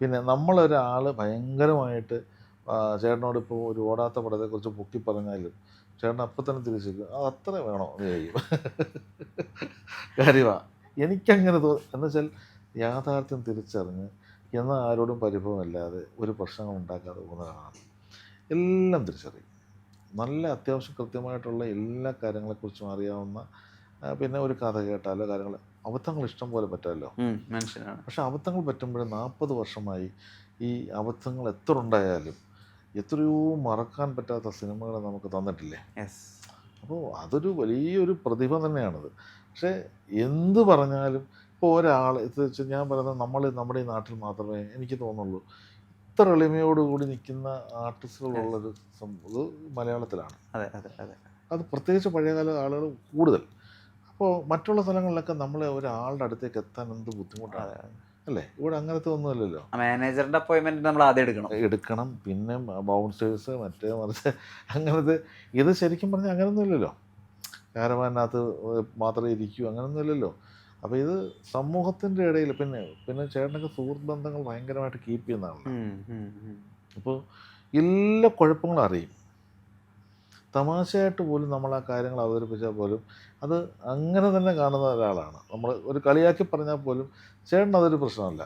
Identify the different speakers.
Speaker 1: പിന്നെ നമ്മളൊരാൾ ഭയങ്കരമായിട്ട് ചേട്ടനോട് ഇപ്പോൾ ഒരു ഓടാത്ത പടത്തെക്കുറിച്ച് പൊക്കി പറഞ്ഞാലും ചേട്ടൻ അപ്പം തന്നെ തിരിച്ചിരിക്കും അത് അത്ര വേണോ എന്ന് കഴിയും കാര്യമാണ്. എനിക്കങ്ങനെ എന്നുവെച്ചാൽ യാഥാർത്ഥ്യം തിരിച്ചറിഞ്ഞ് എന്നാൽ ആരോടും പരിഭവമില്ലാതെ ഒരു പ്രശ്നങ്ങൾ ഉണ്ടാക്കാതെ പോകുന്നതാണ്. എല്ലാം തിരിച്ചറിയും. നല്ല അത്യാവശ്യം കൃത്യമായിട്ടുള്ള എല്ലാ കാര്യങ്ങളെക്കുറിച്ചും അറിയാവുന്ന പിന്നെ ഒരു കഥ കേട്ടാലോ കാര്യങ്ങൾ അബദ്ധങ്ങൾ ഇഷ്ടം പോലെ പറ്റുമല്ലോ.
Speaker 2: മനുഷ്യനാണ്.
Speaker 1: പക്ഷെ അബദ്ധങ്ങൾ പറ്റുമ്പോഴും 40 വർഷമായി ഈ അബദ്ധങ്ങൾ എത്ര ഉണ്ടായാലും എത്രയോ മറക്കാൻ പറ്റാത്ത സിനിമകൾ നമുക്ക് തന്നിട്ടില്ലേ.
Speaker 2: യെസ്.
Speaker 1: അപ്പോൾ അതൊരു വലിയൊരു പ്രതിഭ തന്നെയാണത്. പക്ഷേ എന്ത് പറഞ്ഞാലും ഇപ്പോൾ ഒരാൾ ഇത് വെച്ചാൽ ഞാൻ പറയുന്നത് നമ്മുടെ ഈ നാട്ടിൽ മാത്രമേ എനിക്ക് തോന്നുള്ളൂ ഇത്ര എളിമയോടുകൂടി നിൽക്കുന്ന ആർട്ടിസ്റ്റുകളുള്ളൊരു ഇത് മലയാളത്തിലാണ്.
Speaker 2: അതെ അതെ അതെ.
Speaker 1: അത് പ്രത്യേകിച്ച് പഴയകാല ആളുകൾ കൂടുതൽ. അപ്പോൾ മറ്റുള്ള സ്ഥലങ്ങളിലൊക്കെ നമ്മളെ ഒരാളുടെ അടുത്തേക്ക് എത്താൻ എന്ത് ബുദ്ധിമുട്ടാണ് അല്ലേ. ഇവിടെ അങ്ങനത്തെ ഒന്നുമില്ലല്ലോ.
Speaker 2: മാനേജറിന്റെ അപ്പോയിൻമെന്റ് നമ്മൾ ആദ്യം
Speaker 1: എടുക്കണം പിന്നെ ബൗൺസേഴ്സ് മറ്റേ മറിച്ച് അങ്ങനത്തെ. ഇത് ശരിക്കും പറഞ്ഞാൽ അങ്ങനെയൊന്നും ഇല്ലല്ലോ. കാരവാനകത്ത് മാത്രമേ ഇരിക്കൂ അങ്ങനെയൊന്നും ഇല്ലല്ലോ. അപ്പോൾ ഇത് സമൂഹത്തിൻ്റെ ഇടയിൽ പിന്നെ പിന്നെ ചേട്ടനൊക്കെ സുഹൃത്ത് ബന്ധങ്ങൾ ഭയങ്കരമായിട്ട് കീപ്പ് ചെയ്യുന്നതാണല്ലോ. അപ്പോൾ എല്ലാ കുഴപ്പങ്ങളും അറിയും. തമാശയായിട്ട് പോലും നമ്മൾ ആ കാര്യങ്ങൾ അവതരിപ്പിച്ചാൽ പോലും അത് അങ്ങനെ തന്നെ കാണുന്ന ഒരാളാണ്. നമ്മൾ ഒരു കളിയാക്കി പറഞ്ഞാൽ പോലും ചേട്ടൻ അതൊരു പ്രശ്നമല്ല.